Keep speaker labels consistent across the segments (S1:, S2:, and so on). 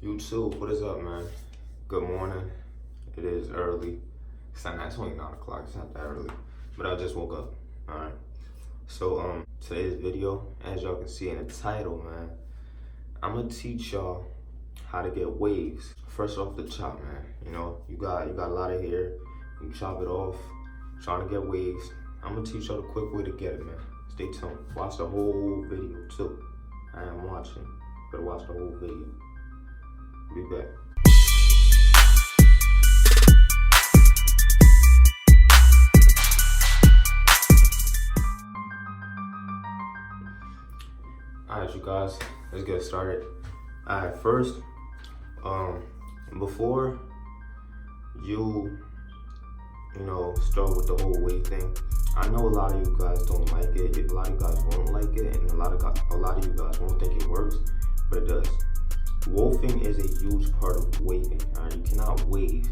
S1: YouTube, what is up, man? Good morning. It is early. It's only 9 o'clock. It's not that early, but I just woke up. All right. So today's video, as y'all can see in the title, man, I'm gonna teach y'all how to get waves. First off the chop, man. You know, you got a lot of hair. You chop it off. Trying to get waves. I'm gonna teach y'all the quick way to get it, man. Stay tuned. Watch the whole video too. I am watching. Better watch the whole video. Be back. Alright, you guys, let's get started. Alright, first, before you start with the whole wave thing, I know a lot of you guys don't like it. A lot of you guys won't like it, and a lot of you guys won't think it works, but it does. Wolfing is a huge part of waving. Alright, you cannot wave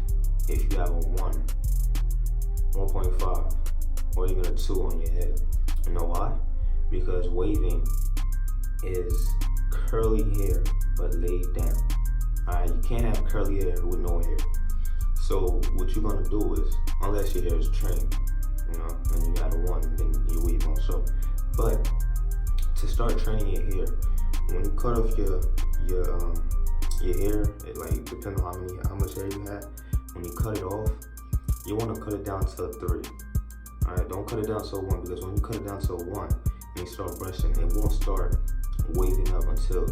S1: if you have a 1.5, or even a 2 on your head. You know why? Because waving is curly hair but laid down. Alright, you can't have curly hair with no hair. So what you're gonna do is, unless your hair is trained, and you got a 1, then your wave won't show. But to start training your hair, when you cut off your hair, it like depends on how much hair you have. When you cut it off, you want to cut it down to a 3. Alright, don't cut it down to a 1, because when you cut it down to a 1 and you start brushing, it won't start waving up until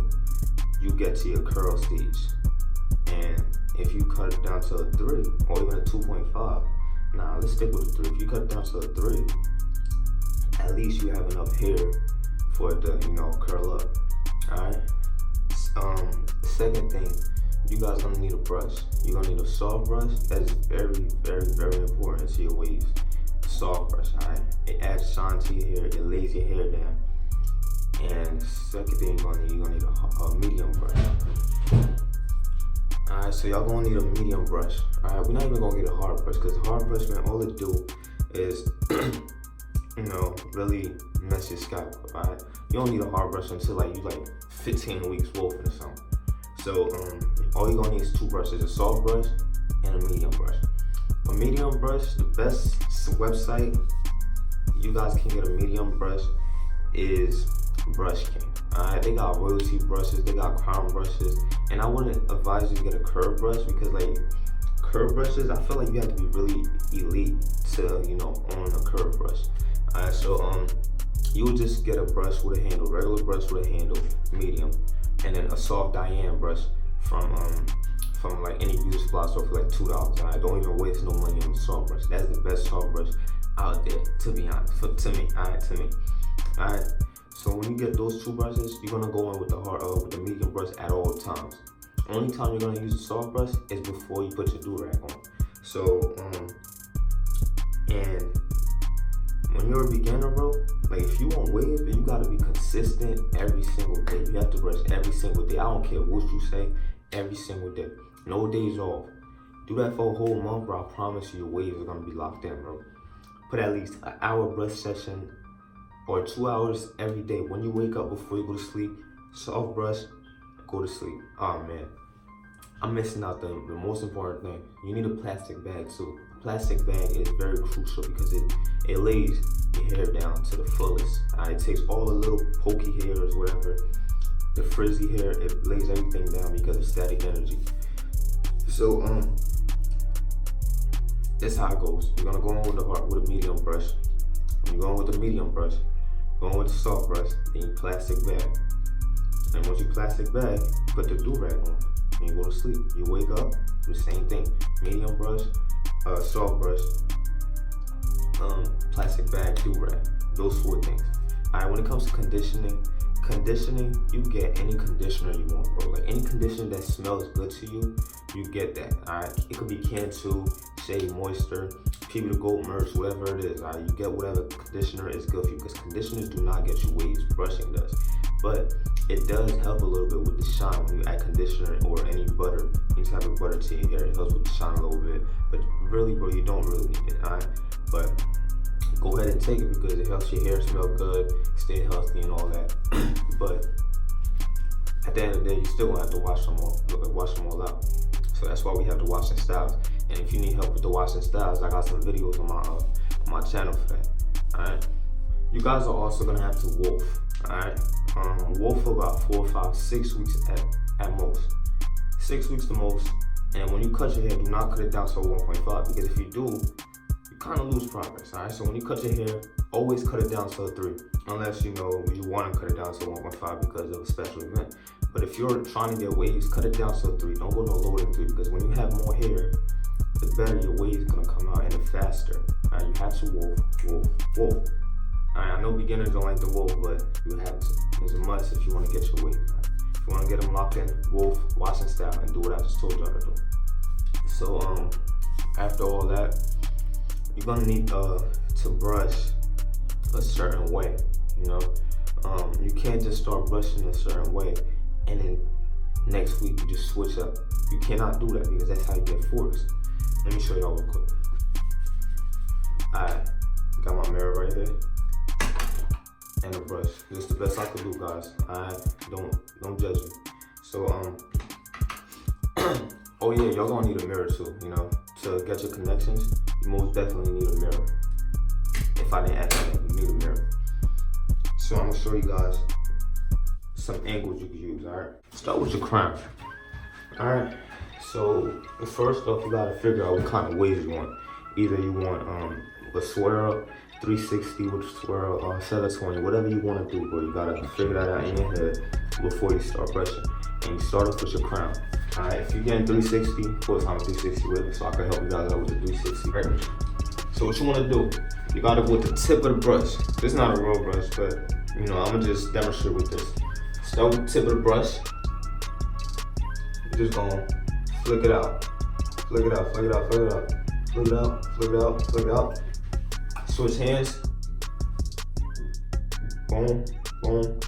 S1: you get to your curl stage. And if you cut it down to a 3 or even a 2.5, nah, let's stick with a 3. If you cut it down to a 3, at least you have enough hair for it to curl up. Alright. Second thing, you guys gonna need a brush. You're gonna need a soft brush. That is very, very, very important to your waves. Soft brush, alright? It adds shine to your hair. It lays your hair down. And second thing you're gonna need a medium brush. Alright, so y'all gonna need a medium brush. Alright, we're not even gonna get a hard brush, because the hard brush, man, all it do is really mess your scalp up. Alright, you don't need a hard brush until you 15 weeks wolfing or something. So all you're gonna need is 2 brushes, a soft brush and a medium brush. A medium brush, the best website you guys can get a medium brush is Brush King. Alright, they got royalty brushes, they got crown brushes, and I wouldn't advise you to get a curved brush, because curved brushes, I feel like you have to be really elite to own a curved brush. Alright, so you would just get a brush with a handle, regular brush with a handle, medium, and then a soft Diane brush from any beauty supply store for $2. Alright, don't even waste no money on the soft brush. That's the best soft brush out there, to be honest, to me. Alright, so when you get those 2 brushes, you're gonna go in with the medium brush at all times. Only time you're gonna use a soft brush is before you put your do-rag on. So and when you're a beginner, bro, if you want wave, you gotta be consistent every single day. You have to brush every single day. I don't care what you say, every single day. No days off. Do that for a whole month, bro. I promise you your waves are gonna be locked in, bro. Put at least an hour brush session or 2 hours every day. When you wake up before you go to sleep, soft brush, go to sleep. Oh man, I'm missing out the most important thing. You need a plastic bag too. A plastic bag is very crucial because it lays your hair down to the fullest. It takes all the little pokey hairs, whatever, the frizzy hair, it lays everything down because of static energy. So that's how it goes. You're gonna go on with a medium brush. When you're going with the medium brush, going with the soft brush, then you plastic bag. And once you plastic bag, you put the do-rag on and you go to sleep. You wake up, do the same thing. Medium brush, soft brush, plastic bag, do-rag. Those 4 things. Alright, when it comes to conditioning, you get any conditioner you want, bro. Any conditioner that smells good to you, you get that. Alright, it could be Cantu, Shea Moisture, People to Gold Merch, whatever it is. Alright, you get whatever conditioner is good for you, because conditioners do not get you waves, brushing does. But it does help a little bit with the shine when you add conditioner or any butter, any type of butter to your hair. It helps with the shine a little bit. But really, bro, you don't really need it, alright? But go ahead and take it because it helps your hair smell good, stay healthy and all that. But at the end of the day, you still gonna have to wash them all out. So that's why we have the washing styles. And if you need help with the washing styles, I got some videos on my channel for that. Alright. You guys are also gonna have to wolf. Alright. Wolf for about 4, 5, 6 weeks at most. 6 weeks the most. And when you cut your hair, do not cut it down to 1.5, because if you do, you kind of lose progress. Alright. So when you cut your hair, always cut it down to 3, unless you want to cut it down to 1.5 because of a special event. But if you're trying to get waves, cut it down to 3. Don't go no lower than 3, because when you have more hair, the better your wave is gonna come out and the faster. Alright, you have to wolf. Alright, I know beginners don't like the wolf, but you have to. It's a must if you want to get your wave. Right? If you want to get them locked in, wolf, washing style, and do what I just told y'all to do. So after all that, you're gonna need to brush a certain way. You can't just start brushing a certain way and then next week you just switch up. You cannot do that, because that's how you get forced. Let me show y'all real quick. Alright, got my mirror right here and a brush. This is the best I could do, guys. Alright, don't judge me. So oh yeah, y'all gonna need a mirror too. To get your connections, you most definitely need a mirror. If I didn't ask that, you need a mirror. So I'm gonna show you guys some angles you can use. Alright, start with your crown. Alright, so first off, you gotta figure out what kind of waves you want. Either you want a swirl, 360 with swirl, 720, whatever you want to do, but you gotta figure that out in your head before you start brushing. And you start off with your crown. Alright, if you're getting 360, of course I'm 360 with it, so I can help you guys out with the 360. Right? So what you want to do, you gotta go with the tip of the brush. This is not a real brush, but I'm gonna just demonstrate with this. Start with the tip of the brush. You're just gonna flick it out. Flick it out, flick it out, flick it out. Flick it out, flick it out, flick it out. Switch hands. Boom, boom,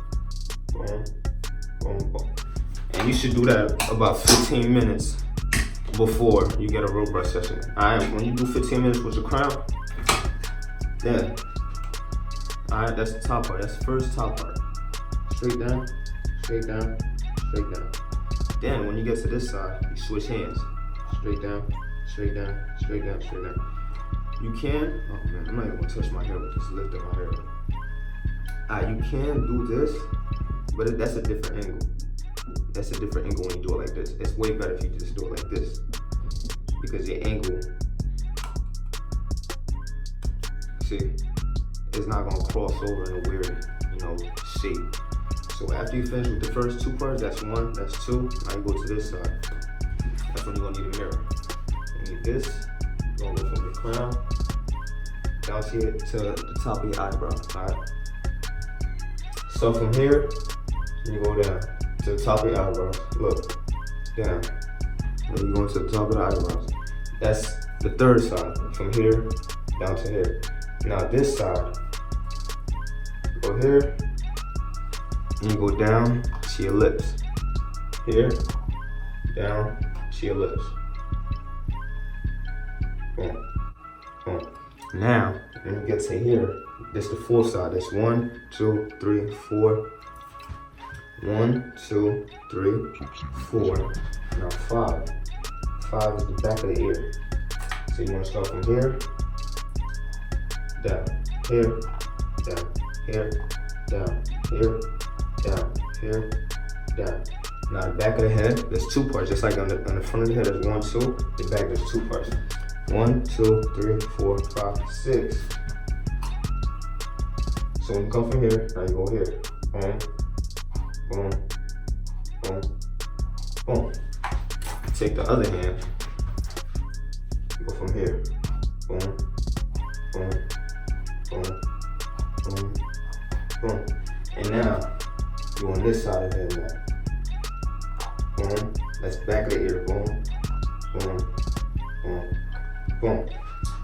S1: boom, boom, boom. And you should do that about 15 minutes before you get a real brush session. Alright, when you do 15 minutes with your crown, then, alright, that's the top part. That's the first top part. Straight down, straight down, straight down. Then when you get to this side, you switch hands. Straight down, straight down, straight down, straight down. You can, oh man, I'm not even gonna touch my hair with this, lifting my hair up. You can do this, but that's a different angle. That's a different angle when you do it like this. It's way better if you just do it like this, because your angle, see, it's not gonna cross over in a weird, shape. So after you finish with the first 2 parts, that's 1, that's 2. Now you go to this side. That's when you're gonna need a mirror. You need this. You're gonna go from your crown down to the top of your eyebrow. Alright. So from here, you go down to the top of your eyebrows. Look, down. Then you go to the top of the eyebrows. That's the third side. From here down to here. Now this side, go here, and you go down to your lips. Here, down to your lips. Boom, boom. Now, when you get to here, this is the full side. That's 1, 2, 3, 4. 1, 2, 3, 4. Now 5. 5 is the back of the ear. So you want to start from here, down, here, down, here, down, here, down, here, down. Now the back of the head, there's 2 parts. Just like on the front of the head, there's 1, 2. The back, there's 2 parts. 1, 2, 3, 4, 5, 6. So when you come from here, now you go here. Boom, boom, boom, boom. Take the other hand, go from here. Boom, boom, boom, boom, boom. And now, you're on this side of the head now. Boom, that's back of the ear. Boom, boom, boom, boom.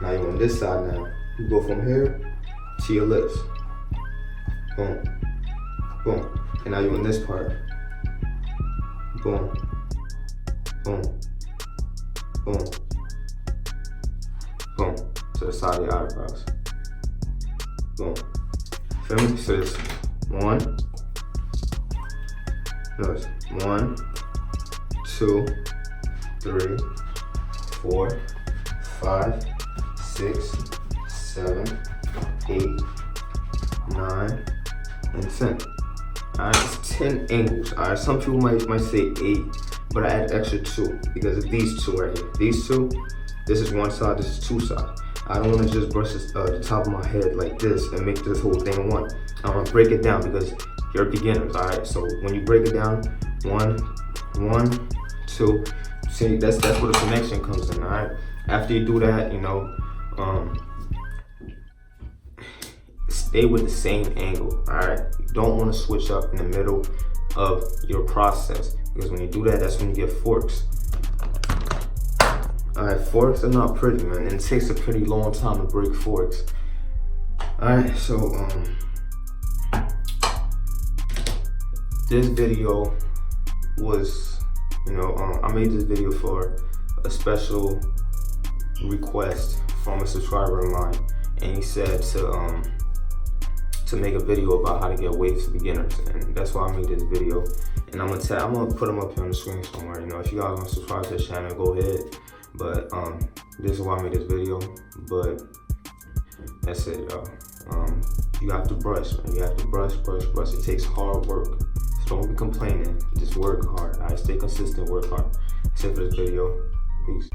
S1: Now you're on this side now. You go from here to your lips. Boom, boom. And now you're on this part. Boom, boom, boom, boom. To the side of your eyebrows. Boom. Feel me? So it's 1. Notice. 1, 2, 3, 4, 5, 6, 7, 8, 9, and 10. Alright, it's 10 angles. Alright, some people might say 8, but I add extra 2 because of these two right here. These two, this is one side, this is two sides. I don't want to just brush this, the top of my head like this and make this whole thing one. I'm gonna break it down because you're beginners. Alright, so when you break it down, 1, 2. See, that's where the connection comes in. Alright, after you do that, you know, stay with the same angle. Alright, you don't want to switch up in the middle of your process because when you do that, that's when you get forks. Alright, forks are not pretty, man, and it takes a pretty long time to break forks. Alright, so this video was, you know, I made this video for a special request from a subscriber of mine, and he said to make a video about how to get waves for beginners, and that's why I made this video. And I'm gonna put them up here on the screen somewhere. You know, if you guys want to subscribe to the channel, go ahead. But this is why I made this video. But that's it, y'all. You have to brush, man. You have to brush. It takes hard work. So don't be complaining. Just work hard. Alright, stay consistent, work hard. That's it for this video. Peace.